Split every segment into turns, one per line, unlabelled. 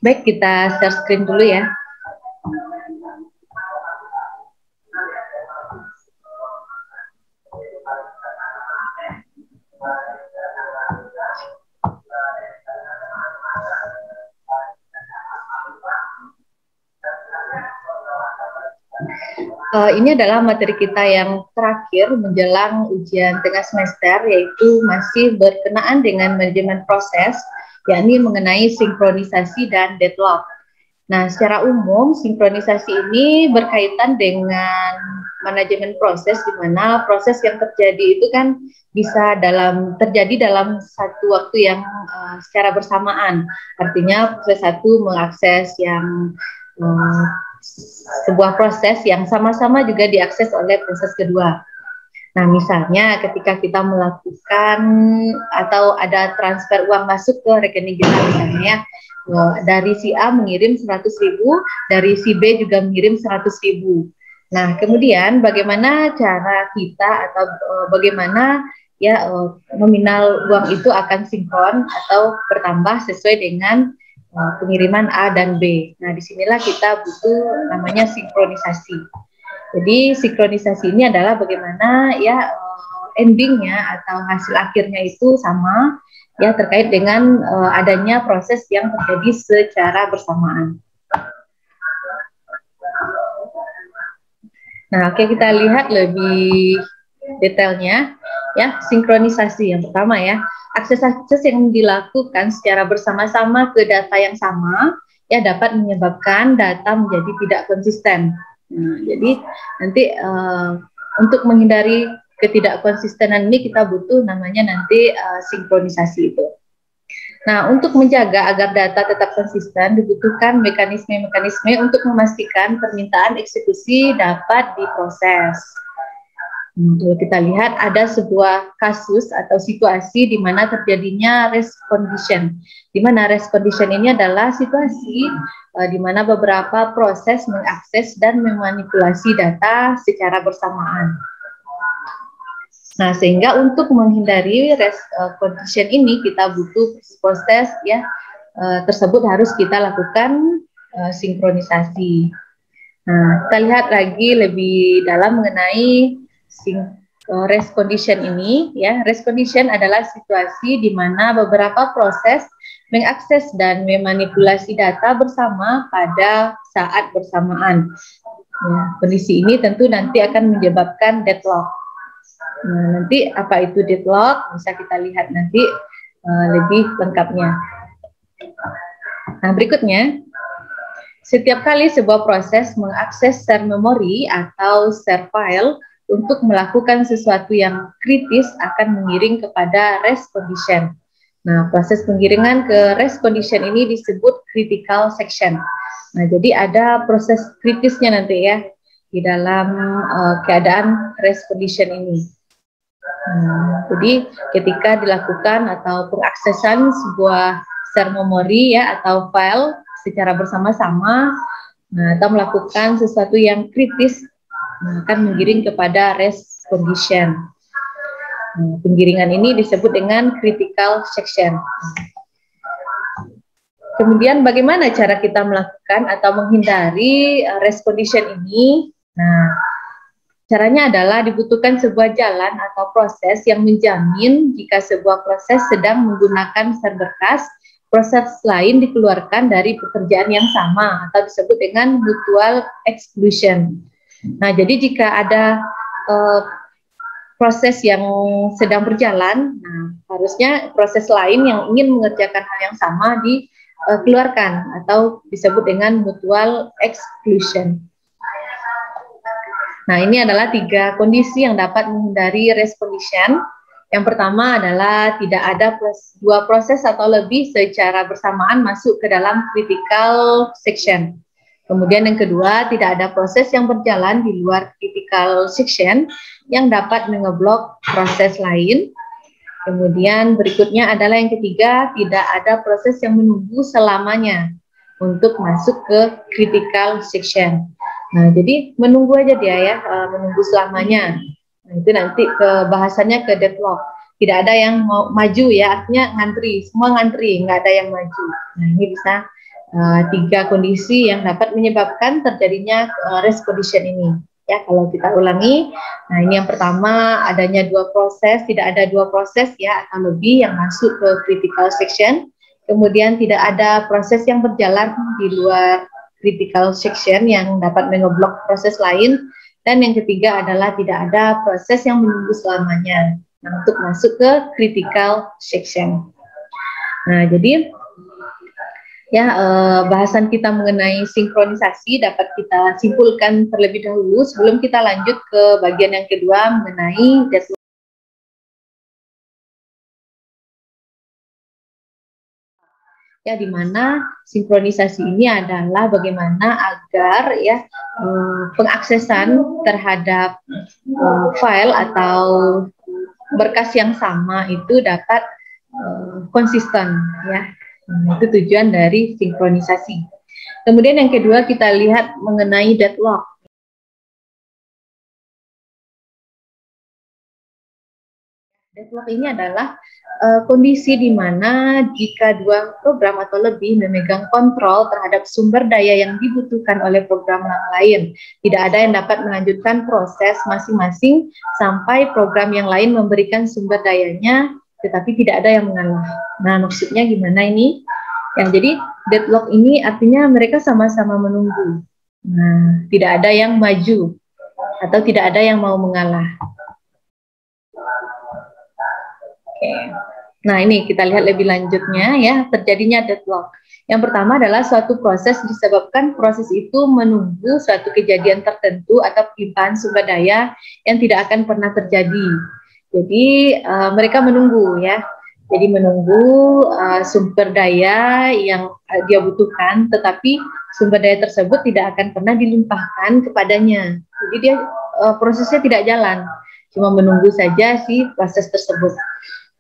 Baik, kita share screen dulu ya. Ini adalah materi kita yang terakhir menjelang ujian tengah semester, yaitu masih berkenaan dengan manajemen proses, yakni mengenai sinkronisasi dan deadlock. Nah, secara umum sinkronisasi ini berkaitan dengan manajemen proses, di mana proses yang terjadi itu kan bisa terjadi dalam satu waktu yang secara bersamaan. Artinya proses satu mengakses yang sebuah proses yang sama-sama juga diakses oleh proses kedua. Nah, misalnya ketika kita melakukan atau ada transfer uang masuk ke rekening kita, misalnya dari si A mengirim 100.000, dari si B juga mengirim 100.000. Nah, kemudian bagaimana cara kita atau bagaimana ya nominal uang itu akan sinkron atau bertambah sesuai dengan pengiriman A dan B. Nah, disinilah kita butuh namanya sinkronisasi. Jadi sinkronisasi ini adalah bagaimana ya endingnya atau hasil akhirnya itu sama ya terkait dengan adanya proses yang terjadi secara bersamaan. Nah, oke, kita lihat lebih detailnya ya, sinkronisasi yang pertama ya. Akses-akses yang dilakukan secara bersama-sama ke data yang sama ya dapat menyebabkan data menjadi tidak konsisten. Nah, jadi nanti untuk menghindari ketidakkonsistenan ini kita butuh namanya nanti sinkronisasi itu. Nah, untuk menjaga agar data tetap konsisten dibutuhkan mekanisme-mekanisme untuk memastikan permintaan eksekusi dapat diproses. Kalau kita lihat ada sebuah kasus atau situasi di mana terjadinya rest condition. Di mana rest condition ini adalah situasi di mana beberapa proses mengakses dan memanipulasi data secara bersamaan. Nah, sehingga untuk menghindari rest condition ini kita butuh proses ya tersebut harus kita lakukan sinkronisasi. Nah, kita lihat lagi lebih dalam mengenai rest condition ini ya. Rest condition adalah situasi di mana beberapa proses mengakses dan memanipulasi data bersama pada saat bersamaan. Ya, kondisi ini tentu nanti akan menyebabkan deadlock. Nah, nanti apa itu deadlock bisa kita lihat nanti lebih lengkapnya. Nah, berikutnya, setiap kali sebuah proses mengakses share memori atau share file untuk melakukan sesuatu yang kritis akan mengiring kepada rest condition. Nah, proses penggiringan ke rest condition ini disebut critical section. Nah, jadi ada proses kritisnya nanti ya di dalam keadaan rest condition ini. Jadi ketika dilakukan atau pengaksesan sebuah share memori ya atau file secara bersama-sama, atau melakukan sesuatu yang kritis, akan menggiring kepada rest condition. Penggiringan ini disebut dengan critical section. Kemudian bagaimana cara kita melakukan atau menghindari rest condition ini? Nah, caranya adalah dibutuhkan sebuah jalan atau proses yang menjamin jika sebuah proses sedang menggunakan share berkas, proses lain dikeluarkan dari pekerjaan yang sama atau disebut dengan mutual exclusion. Nah, jadi jika ada proses yang sedang berjalan, nah, harusnya proses lain yang ingin mengerjakan hal yang sama dikeluarkan atau disebut dengan mutual exclusion. Nah, ini adalah 3 kondisi yang dapat menghindari rest condition. Yang pertama adalah tidak ada dua proses atau lebih secara bersamaan masuk ke dalam critical section. Kemudian yang kedua, tidak ada proses yang berjalan di luar critical section yang dapat mengeblok proses lain. Kemudian berikutnya adalah yang ketiga, tidak ada proses yang menunggu selamanya untuk masuk ke critical section. Nah, jadi menunggu aja dia ya, menunggu selamanya. Nah, itu nanti bahasannya ke deadlock. tidak ada yang mau maju ya, artinya ngantri, semua ngantri, nggak ada yang maju. Nah ini bisa tiga kondisi yang dapat menyebabkan terjadinya race condition ini. Ya, kalau kita ulangi, nah ini yang pertama, adanya dua proses, tidak ada dua proses ya atau lebih yang masuk ke critical section. Kemudian tidak ada proses yang berjalan di luar critical section yang dapat mengeblok proses lain. Dan yang ketiga adalah tidak ada proses yang menunggu selamanya untuk masuk ke critical section. Nah, jadi ya, bahasan kita mengenai sinkronisasi dapat kita simpulkan terlebih dahulu sebelum kita lanjut ke bagian yang kedua mengenai deadlock. Ya, di mana sinkronisasi ini adalah bagaimana agar ya pengaksesan terhadap file atau berkas yang sama itu dapat konsisten ya. Itu tujuan dari sinkronisasi. Kemudian yang kedua kita lihat mengenai deadlock. Deadlock ini adalah kondisi di mana jika dua program atau lebih memegang kontrol terhadap sumber daya yang dibutuhkan oleh program yang lain. Tidak ada yang dapat melanjutkan proses masing-masing sampai program yang lain memberikan sumber dayanya, tetapi tidak ada yang mengalah. Nah, maksudnya gimana ini? Ya, jadi deadlock ini artinya mereka sama-sama menunggu. Nah, tidak ada yang maju atau tidak ada yang mau mengalah. Oke. Nah, ini kita lihat lebih lanjutnya ya, terjadinya deadlock. Yang pertama adalah suatu proses disebabkan proses itu menunggu suatu kejadian tertentu atau pelimpahan sumber daya yang tidak akan pernah terjadi. Jadi mereka menunggu ya. Jadi menunggu sumber daya yang dia butuhkan, tetapi sumber daya tersebut tidak akan pernah dilimpahkan kepadanya. Jadi dia prosesnya tidak jalan, cuma menunggu saja si proses tersebut.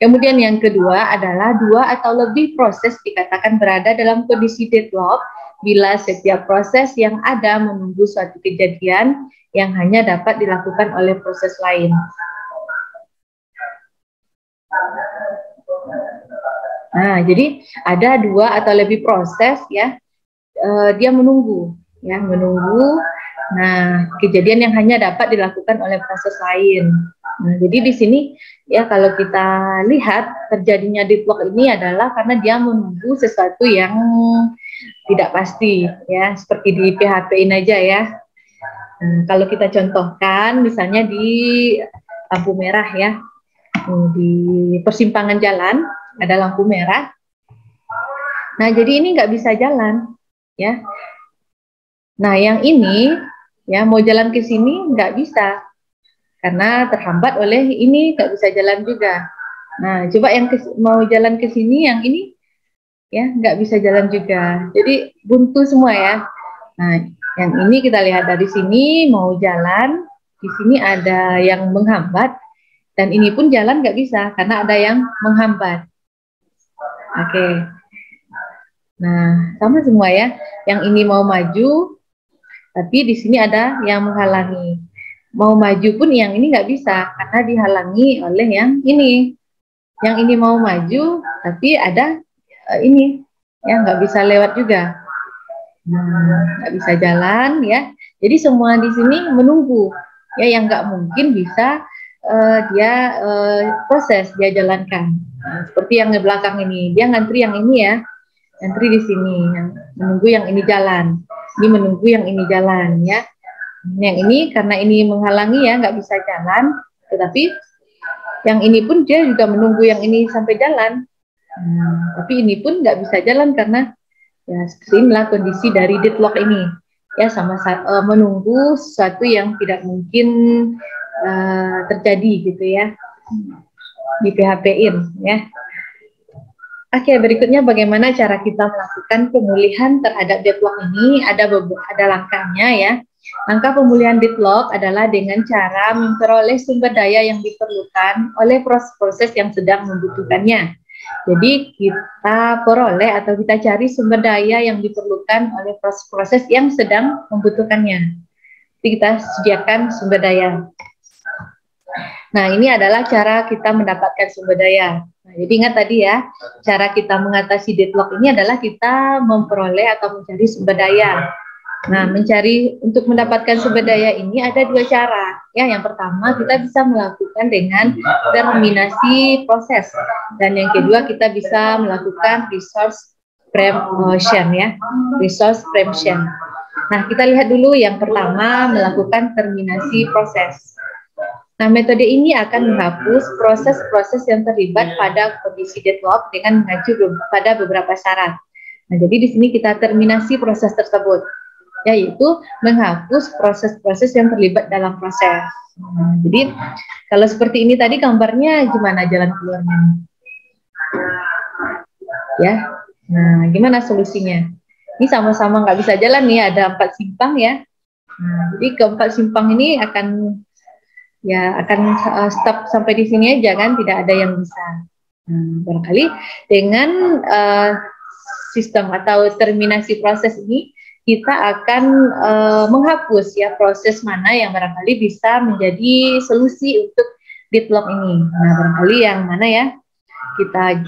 Kemudian yang kedua adalah dua atau lebih proses dikatakan berada dalam kondisi deadlock bila setiap proses yang ada menunggu suatu kejadian yang hanya dapat dilakukan oleh proses lain. Nah, jadi ada dua atau lebih proses ya, dia menunggu, ya menunggu. Nah, kejadian yang hanya dapat dilakukan oleh proses lain. Nah, jadi di sini ya kalau kita lihat terjadinya deadlock ini adalah karena dia menunggu sesuatu yang tidak pasti ya, seperti di PHP-in aja ya. Nah, kalau kita contohkan misalnya di lampu merah ya, di persimpangan jalan ada lampu merah. Nah, jadi ini nggak bisa jalan ya. Nah, yang ini ya mau jalan ke sini nggak bisa karena terhambat oleh ini, nggak bisa jalan juga. Nah, coba yang mau jalan ke sini, yang ini ya nggak bisa jalan juga. Jadi buntu semua ya. Nah, yang ini kita lihat dari sini mau jalan, di sini ada yang menghambat, dan ini pun jalan nggak bisa karena ada yang menghambat. Oke. Nah, sama semua ya. Yang ini mau maju, tapi di sini ada yang menghalangi. Mau maju pun yang ini nggak bisa karena dihalangi oleh yang ini. Yang ini mau maju tapi ada ini ya nggak bisa lewat juga, nggak bisa jalan ya. Jadi semua di sini menunggu ya, yang nggak mungkin bisa dia proses dia jalankan. Nah, seperti yang di belakang ini dia ngantri yang ini ya, ngantri di sini yang menunggu yang ini jalan, ini menunggu yang ini jalan ya. Yang ini karena ini menghalangi ya nggak bisa jalan, tetapi yang ini pun dia juga menunggu yang ini sampai jalan, tapi ini pun nggak bisa jalan karena ya inilah kondisi dari deadlock ini ya, sama-sama menunggu sesuatu yang tidak mungkin terjadi gitu ya, di PHP-in ya. Oke, berikutnya bagaimana cara kita melakukan pemulihan terhadap deadlock ini? Ada langkahnya ya. Langkah pemulihan deadlock adalah dengan cara memperoleh sumber daya yang diperlukan oleh proses yang sedang membutuhkannya. Jadi kita peroleh atau kita cari sumber daya yang diperlukan oleh proses yang sedang membutuhkannya. Jadi kita sediakan sumber daya. Nah, ini adalah cara kita mendapatkan sumber daya. Nah, jadi ingat tadi ya, cara kita mengatasi deadlock ini adalah kita memperoleh atau mencari sumber daya. Nah, untuk mendapatkan sumber daya ini ada dua cara. Ya, yang pertama kita bisa melakukan dengan terminasi proses, dan yang kedua kita bisa melakukan resource preemption ya, resource preemption. Nah, kita lihat dulu yang pertama, melakukan terminasi proses. Nah, metode ini akan menghapus proses-proses yang terlibat pada kondisi deadlock dengan mengacu pada beberapa syarat. Nah, jadi di sini kita terminasi proses tersebut, yaitu menghapus proses-proses yang terlibat dalam proses. Nah, jadi kalau seperti ini tadi gambarnya gimana jalan keluarnya? Ya, nah gimana solusinya? Ini sama-sama nggak bisa jalan nih, ada 4 simpang ya. Nah, jadi keempat simpang ini akan stop sampai di sini aja kan, tidak ada yang bisa. Nah, barangkali dengan sistem atau terminasi proses ini kita akan menghapus ya proses mana yang barangkali bisa menjadi solusi untuk deadlock ini. Nah, barangkali yang mana ya kita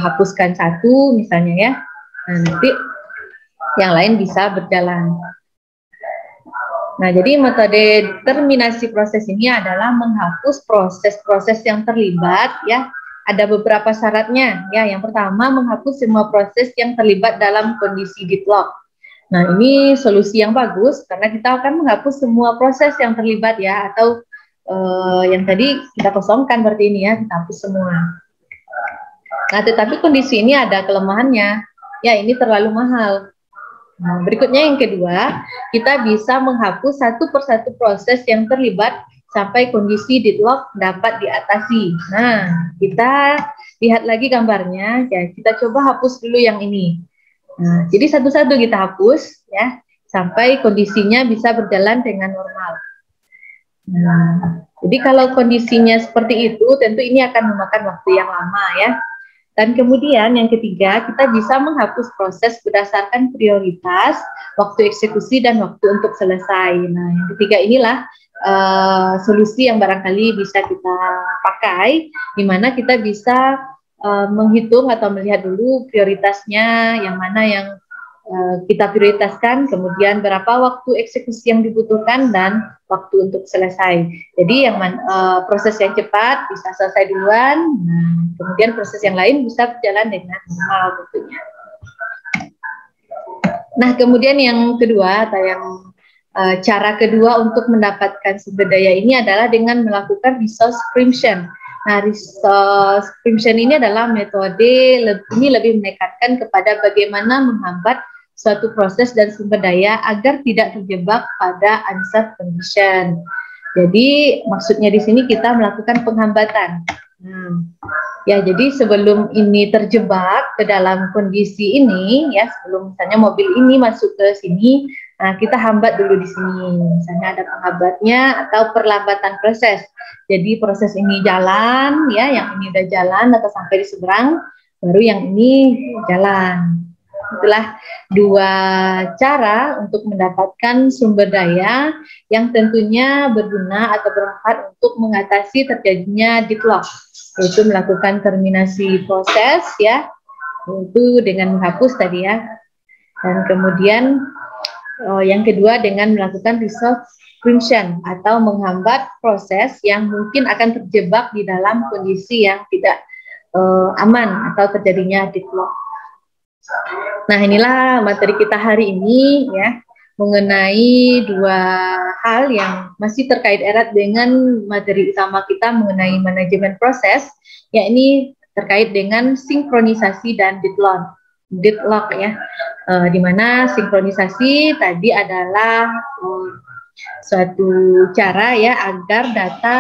hapuskan satu misalnya ya. Nah, nanti yang lain bisa berjalan. Nah, jadi metode terminasi proses ini adalah menghapus proses-proses yang terlibat ya. Ada beberapa syaratnya ya. Yang pertama, menghapus semua proses yang terlibat dalam kondisi deadlock. Nah, ini solusi yang bagus karena kita akan menghapus semua proses yang terlibat ya, atau yang tadi kita kosongkan berarti ini ya, kita hapus semua. Nah, tetapi kondisi ini ada kelemahannya. Ya, ini terlalu mahal. Nah, berikutnya yang kedua, kita bisa menghapus satu persatu proses yang terlibat sampai kondisi deadlock dapat diatasi. Nah, kita lihat lagi gambarnya. Ya, kita coba hapus dulu yang ini. Nah, jadi satu-satu kita hapus ya, sampai kondisinya bisa berjalan dengan normal. Nah, jadi kalau kondisinya seperti itu, tentu ini akan memakan waktu yang lama ya. Dan kemudian yang ketiga, kita bisa menghapus proses berdasarkan prioritas, waktu eksekusi, dan waktu untuk selesai. Nah, yang ketiga inilah solusi yang barangkali bisa kita pakai, di mana kita bisa menghitung atau melihat dulu prioritasnya, yang mana yang kita prioritaskan, kemudian berapa waktu eksekusi yang dibutuhkan, dan waktu untuk selesai. Jadi yang proses yang cepat bisa selesai duluan, nah, kemudian proses yang lain bisa berjalan dengan normal tentunya. Nah, kemudian yang kedua atau yang cara kedua untuk mendapatkan sumber daya ini adalah dengan melakukan resource preemption. Nah, resource preemption ini adalah metode ini lebih menekankan kepada bagaimana menghambat suatu proses dan sumber daya agar tidak terjebak pada unsafe condition. Jadi maksudnya di sini kita melakukan penghambatan. Ya, jadi sebelum ini terjebak ke dalam kondisi ini, ya sebelum misalnya mobil ini masuk ke sini, nah kita hambat dulu di sini. Misalnya ada penghambatnya atau perlambatan proses. Jadi proses ini jalan, ya yang ini udah jalan atau sampai di seberang, baru yang ini jalan. Itulah dua cara untuk mendapatkan sumber daya yang tentunya berguna atau bermanfaat untuk mengatasi terjadinya deadlock, yaitu melakukan terminasi proses ya, yaitu dengan menghapus tadi ya, dan kemudian yang kedua dengan melakukan resource preemption atau menghambat proses yang mungkin akan terjebak di dalam kondisi yang tidak aman atau terjadinya deadlock. Nah, inilah materi kita hari ini ya, mengenai dua hal yang masih terkait erat dengan materi utama kita mengenai manajemen proses, yakni terkait dengan sinkronisasi dan deadlock ya, di mana sinkronisasi tadi adalah suatu cara ya agar data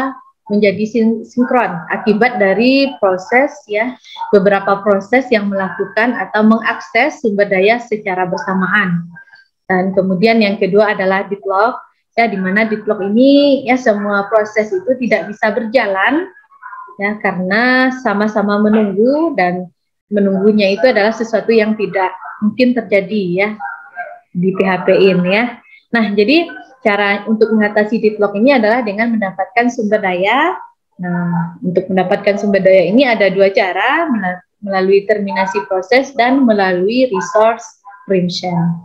menjadi sinkron akibat dari proses ya, beberapa proses yang melakukan atau mengakses sumber daya secara bersamaan. Dan kemudian yang kedua adalah deadlock ya, di mana deadlock ini ya semua proses itu tidak bisa berjalan ya karena sama-sama menunggu, dan menunggunya itu adalah sesuatu yang tidak mungkin terjadi ya di PHP-in ya. Nah, jadi cara untuk mengatasi deadlock ini adalah dengan mendapatkan sumber daya Nah, untuk mendapatkan sumber daya ini ada dua cara, melalui terminasi proses dan melalui resource preemption.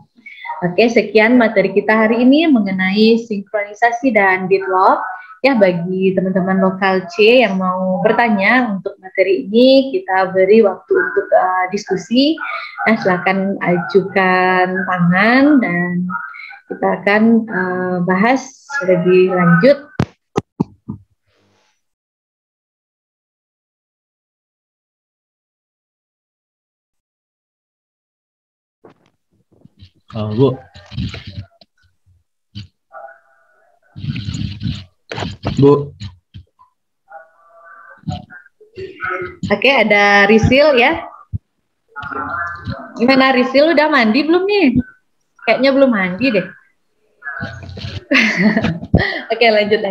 Oke, sekian materi kita hari ini mengenai sinkronisasi dan deadlock. Ya, bagi teman-teman lokal C yang mau bertanya untuk materi ini, kita beri waktu untuk diskusi. Nah, silakan ajukan tangan dan kita akan bahas lebih lanjut.
Bu. Bu.
Oke, ada Risil ya. Gimana Risil, udah mandi belum nih? Kayaknya belum mandi deh. Oke, lanjut.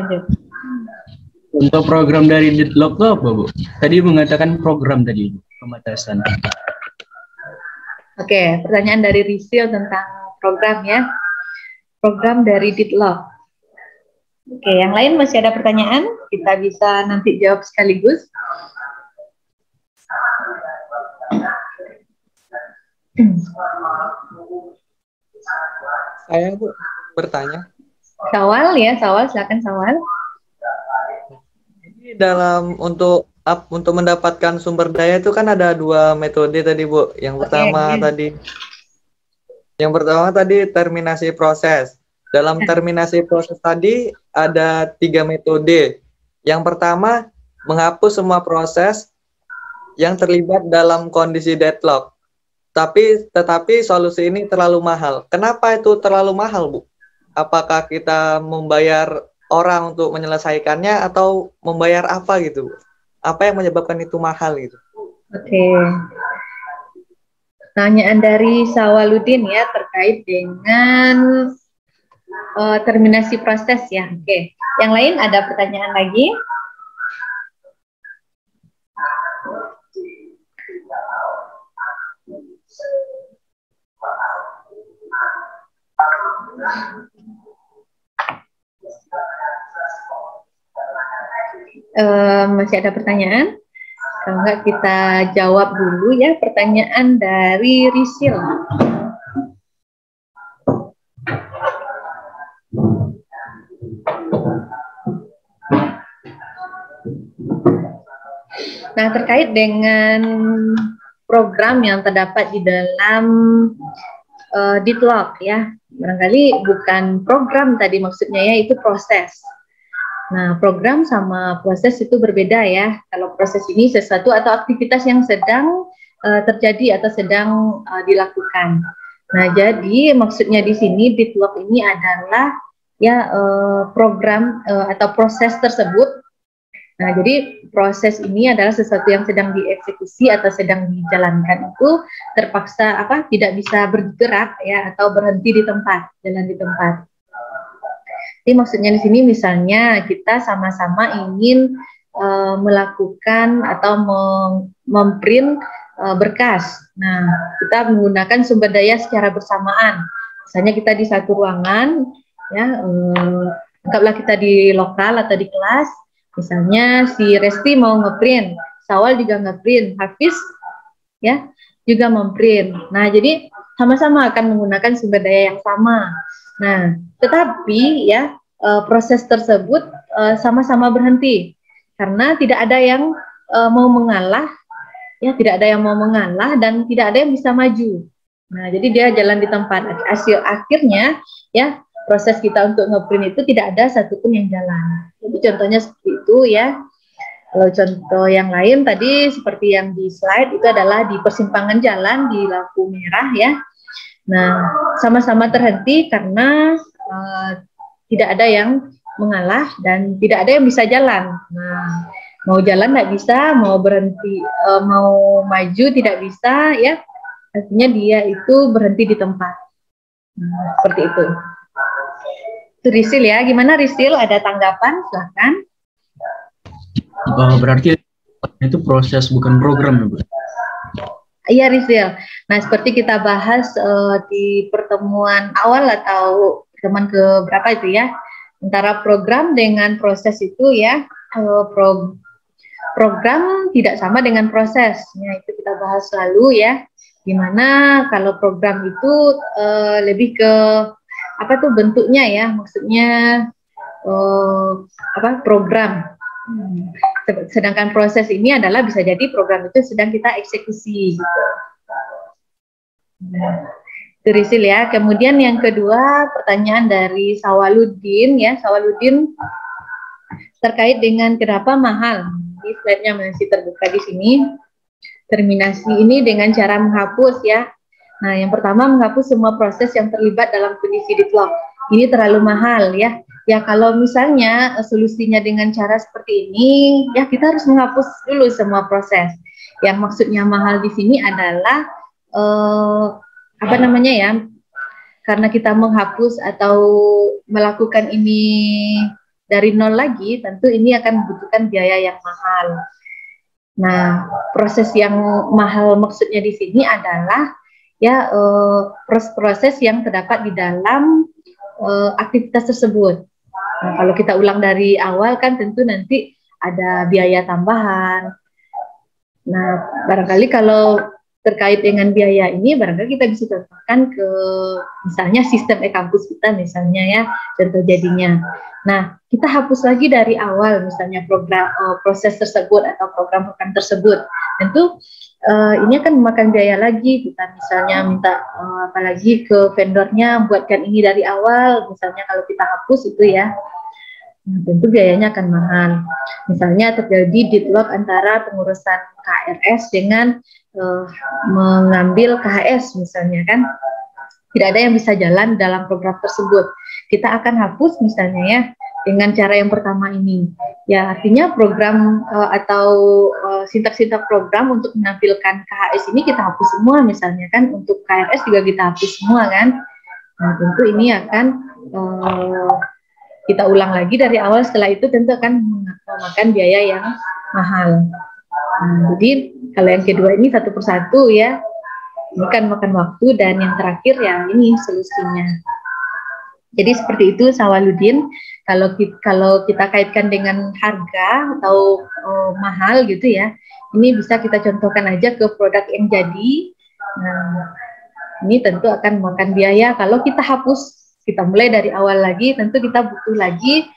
Untuk program dari deadlock itu apa, Bu? Tadi mengatakan program tadi, pembatasan.
Oke, pertanyaan dari Risil tentang program ya. Program dari deadlock. Oke, yang lain masih ada pertanyaan? Kita bisa nanti jawab sekaligus.
Saya Bu bertanya.
Sawal ya, Sawal, silakan Sawal.
Ini dalam untuk mendapatkan sumber daya itu kan ada dua metode tadi Bu. Yang pertama tadi terminasi proses. Dalam terminasi proses tadi ada 3 metode. Yang pertama menghapus semua proses yang terlibat dalam kondisi deadlock. Tetapi solusi ini terlalu mahal. Kenapa itu terlalu mahal, Bu? Apakah kita membayar orang untuk menyelesaikannya atau membayar apa gitu? Apa yang menyebabkan itu mahal gitu?
Oke. Pertanyaan dari Sawaludin ya terkait dengan terminasi proses ya. Oke. Yang lain ada pertanyaan lagi? Masih ada pertanyaan? Kalau enggak kita jawab dulu ya pertanyaan dari Risil. Nah, terkait dengan program yang terdapat di dalam deadlock ya, barangkali bukan program tadi maksudnya ya, itu proses. Nah, program sama proses itu berbeda ya. Kalau proses ini sesuatu atau aktivitas yang sedang terjadi atau sedang dilakukan. Nah, jadi maksudnya di sini deadlock ini adalah ya program atau proses tersebut. Nah, jadi proses ini adalah sesuatu yang sedang dieksekusi atau sedang dijalankan itu terpaksa tidak bisa bergerak ya atau berhenti di tempat, jalan di tempat. Jadi maksudnya di sini misalnya kita sama-sama ingin melakukan atau memprint berkas. Nah, kita menggunakan sumber daya secara bersamaan. Misalnya kita di satu ruangan, ya, anggaplah kita di lokal atau di kelas. Misalnya si Resti mau ngeprint, Sawal juga ngeprint, Hafiz ya juga memprint. Nah, jadi sama-sama akan menggunakan sumber daya yang sama. Nah, tetapi ya proses tersebut sama-sama berhenti karena tidak ada yang mau mengalah, ya tidak ada yang mau mengalah dan tidak ada yang bisa maju. Nah, jadi dia jalan di tempat. Hasil akhirnya ya proses kita untuk ngeprint itu tidak ada satupun yang jalan. Jadi contohnya seperti itu ya. Kalau contoh yang lain tadi seperti yang di slide itu adalah di persimpangan jalan di lampu merah ya. Nah, sama-sama terhenti karena tidak ada yang mengalah dan tidak ada yang bisa jalan. Nah, mau jalan tidak bisa, mau berhenti, mau maju tidak bisa ya. Artinya dia itu berhenti di tempat. Nah, seperti itu. Itu Risil ya. Gimana Risil? Ada tanggapan? Silahkan.
Berarti itu proses bukan program ya, Bu?
Iya Risil. Nah, seperti kita bahas di pertemuan awal atau pertemuan ke berapa itu ya, antara program dengan proses itu ya program tidak sama dengan prosesnya, itu kita bahas lalu ya. Dimana kalau program itu lebih ke apa tuh bentuknya ya, maksudnya program. Sedangkan proses ini adalah bisa jadi program itu sedang kita eksekusi gitu. Terisil ya. Kemudian yang kedua pertanyaan dari Sawaludin ya, Sawaludin terkait dengan kenapa mahal. Di slide-nya masih terbuka di sini. Terminasi ini dengan cara menghapus ya. Nah, yang pertama menghapus semua proses yang terlibat dalam kondisi deadlock. Ini terlalu mahal ya. Ya kalau misalnya solusinya dengan cara seperti ini, ya kita harus menghapus dulu semua proses. Yang maksudnya mahal di sini adalah apa namanya ya? Karena kita menghapus atau melakukan ini dari nol lagi, tentu ini akan membutuhkan biaya yang mahal. Nah, proses yang mahal maksudnya di sini adalah ya proses yang terdapat di dalam aktivitas tersebut. Nah, kalau kita ulang dari awal kan tentu nanti ada biaya tambahan. Nah, barangkali kalau terkait dengan biaya ini, barangkali kita bisa contohkan ke misalnya sistem e-kampus kita misalnya ya, contoh jadinya. Nah, kita hapus lagi dari awal misalnya program proses tersebut atau program-program tersebut. Tentu ini akan memakan biaya lagi. Kita misalnya minta apalagi ke vendornya buatkan ini dari awal. Misalnya kalau kita hapus itu ya, nah, tentu biayanya akan mahal. Misalnya terjadi deadlock antara pengurusan KRS dengan mengambil KHS misalnya kan. Tidak ada yang bisa jalan dalam program tersebut. Kita akan hapus misalnya ya dengan cara yang pertama ini. Ya artinya program atau sintak-sintak program untuk menampilkan KHS ini kita hapus semua misalnya kan. Untuk KRS juga kita hapus semua kan. Nah tentu ini akan kita ulang lagi dari awal. Setelah itu tentu akan memakan biaya yang mahal. Nah, jadi kalau yang kedua ini satu persatu ya. Ini kan makan waktu, dan yang terakhir ya ini solusinya. Jadi seperti itu Sawaludin. Kalau kita kaitkan dengan harga atau mahal gitu ya, ini bisa kita contohkan aja ke produk yang jadi. Nah, ini tentu akan memakan biaya. Kalau kita hapus, kita mulai dari awal lagi, tentu kita butuh lagi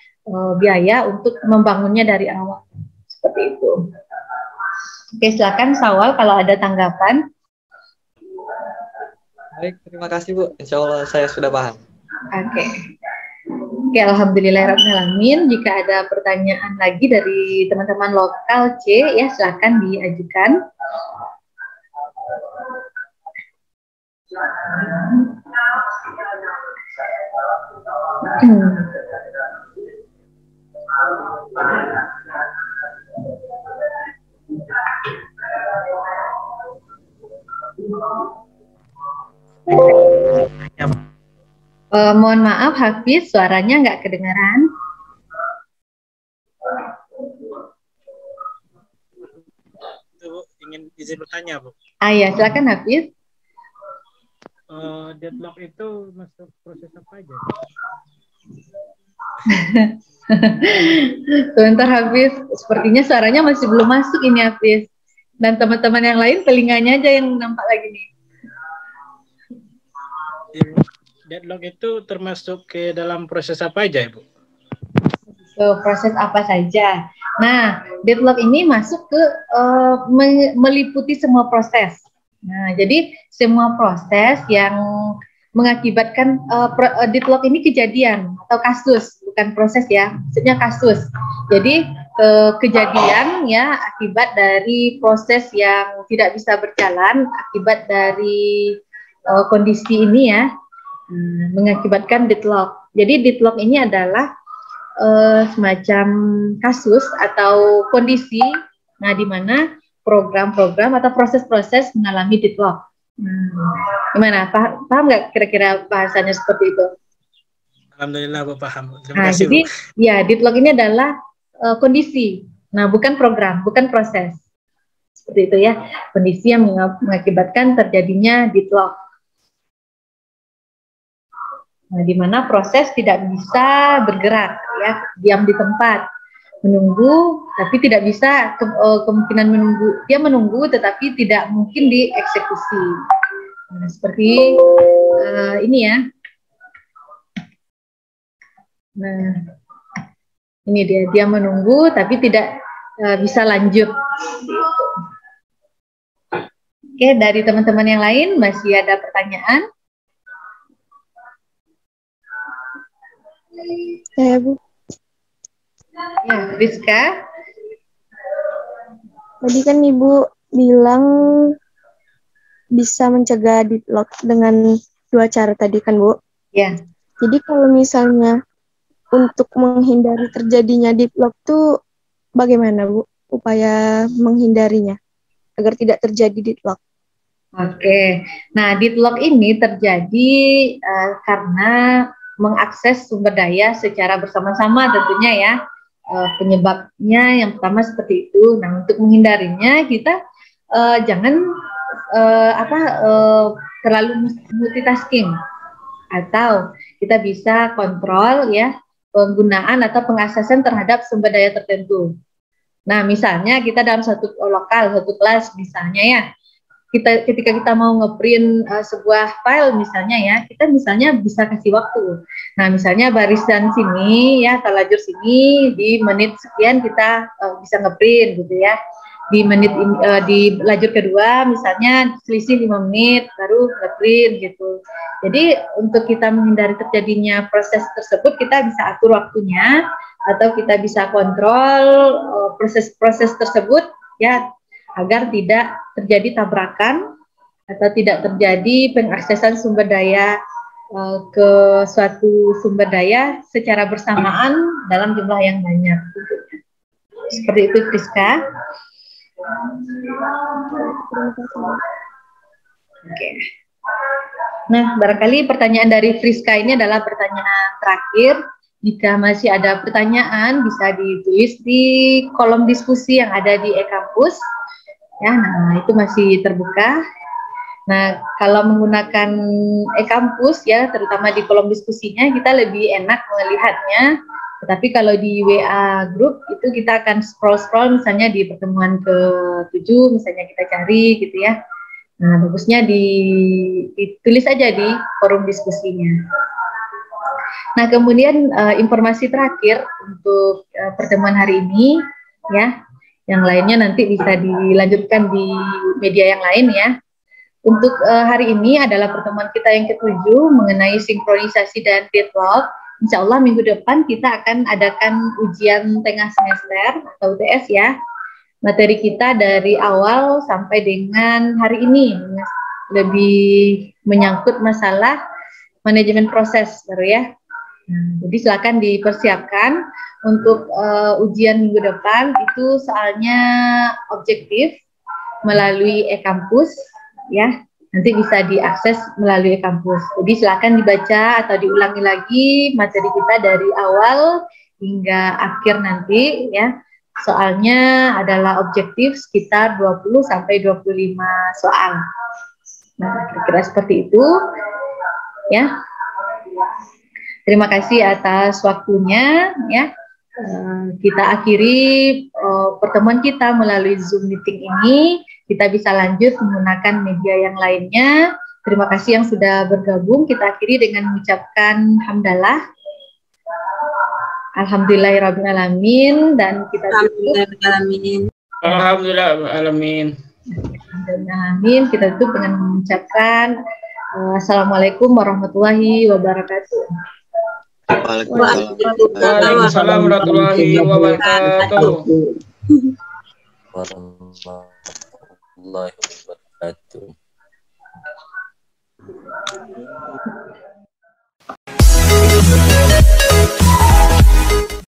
biaya untuk membangunnya dari awal. Seperti itu. Oke, silakan Sawal kalau ada tanggapan.
Baik, terima kasih Bu. Insya Allah saya sudah paham.
Oke. Oke, alhamdulillahirrahmanirrahim. Jika ada pertanyaan lagi dari teman-teman lokal C, ya silakan diajukan. Mohon maaf Hafiz, suaranya nggak kedengaran.
Bu, ingin izin bertanya Bu.
Ya, silakan Hafiz.
Deadlock itu masuk proses apa aja?
Sebentar Hafiz, sepertinya suaranya masih belum masuk ini Hafiz. Dan teman-teman yang lain telinganya aja yang nampak lagi nih.
Deadlock itu termasuk ke dalam proses apa aja Ibu?
Proses apa saja. Nah, deadlock ini masuk ke meliputi semua proses. Nah, jadi semua proses yang mengakibatkan deadlock ini kejadian atau kasus, bukan proses ya, maksudnya kasus. Jadi kejadian ya akibat dari proses yang tidak bisa berjalan, akibat dari kondisi ini ya, mengakibatkan deadlock. Jadi deadlock ini adalah semacam kasus atau kondisi, nah di mana program-program atau proses-proses mengalami deadlock. Gimana? Paham nggak kira-kira bahasanya seperti itu?
Alhamdulillah Bu, paham. Terima kasih
jadi,
Bu.
Ya deadlock ini adalah kondisi, nah bukan program, bukan proses. Seperti itu ya, kondisi yang mengakibatkan terjadinya deadlock. Nah, di mana proses tidak bisa bergerak, ya, diam di tempat. menunggu tapi tidak bisa kemungkinan menunggu tetapi tidak mungkin dieksekusi. Nah, seperti ini ya. Nah, ini dia menunggu tapi tidak bisa lanjut. Oke, dari teman-teman yang lain masih ada pertanyaan?
Saya, Bu.
Ya, Rizka.
Tadi kan Ibu bilang bisa mencegah deadlock dengan 2 cara tadi kan, Bu?
Ya.
Jadi kalau misalnya untuk menghindari terjadinya deadlock tuh bagaimana, Bu? Upaya menghindarinya agar tidak terjadi deadlock.
Oke. Nah, deadlock ini terjadi karena mengakses sumber daya secara bersama-sama tentunya ya. Penyebabnya yang pertama seperti itu. Nah, untuk menghindarinya kita jangan terlalu multitasking, atau kita bisa kontrol ya penggunaan atau pengaksesan terhadap sumber daya tertentu. Nah, misalnya kita dalam satu lokal, satu kelas misalnya ya, ketika kita mau ngeprint sebuah file misalnya ya, kita misalnya bisa kasih waktu. Nah, misalnya barisan sini ya, atau lajur sini di menit sekian kita bisa ngeprint gitu ya. Di menit di lajur kedua misalnya selisih 5 menit baru ngeprint gitu. Jadi untuk kita menghindari terjadinya proses tersebut, kita bisa atur waktunya atau kita bisa kontrol proses-proses tersebut ya, agar tidak terjadi tabrakan atau tidak terjadi pengaksesan sumber daya ke suatu sumber daya secara bersamaan dalam jumlah yang banyak. Seperti itu, Priska. Oke. Nah, barangkali pertanyaan dari Priska ini adalah pertanyaan terakhir. Jika masih ada pertanyaan, bisa ditulis di kolom diskusi yang ada di e-kampus. Ya, nah itu masih terbuka. Nah, kalau menggunakan e-kampus ya, terutama di kolom diskusinya, kita lebih enak melihatnya. Tetapi kalau di WA group itu kita akan scroll-scroll misalnya di pertemuan ke-7 misalnya kita cari gitu ya. Nah, bagusnya ditulis aja di forum diskusinya. Nah, kemudian informasi terakhir untuk pertemuan hari ini ya. Yang lainnya nanti bisa dilanjutkan di media yang lain ya. Untuk hari ini adalah pertemuan kita yang ke-7 mengenai sinkronisasi dan deadlock. Insya Allah minggu depan kita akan adakan ujian tengah semester atau UTS ya. Materi kita dari awal sampai dengan hari ini lebih menyangkut masalah manajemen proses baru ya. Jadi silakan dipersiapkan untuk ujian minggu depan, itu soalnya objektif melalui e-kampus ya. Nanti bisa diakses melalui kampus. Jadi silakan dibaca atau diulangi lagi materi kita dari awal hingga akhir nanti ya. Soalnya adalah objektif sekitar 20 sampai 25 soal. Nah, kira-kira seperti itu ya. Terima kasih atas waktunya ya. Kita akhiri pertemuan kita melalui Zoom meeting ini. Kita bisa lanjut menggunakan media yang lainnya. Terima kasih yang sudah bergabung. Kita akhiri dengan mengucapkan hamdalah. Alhamdulillahirrahmanirrahim. Dan kita tutup.
Alhamdulillahirrahmanirrahim.
Amin. Kita tutup dengan mengucapkan Assalamualaikum warahmatullahi wabarakatuh.
Waalaikumsalam warahmatullahi wabarakatuh.
Warahmatullahi wabarakatuh.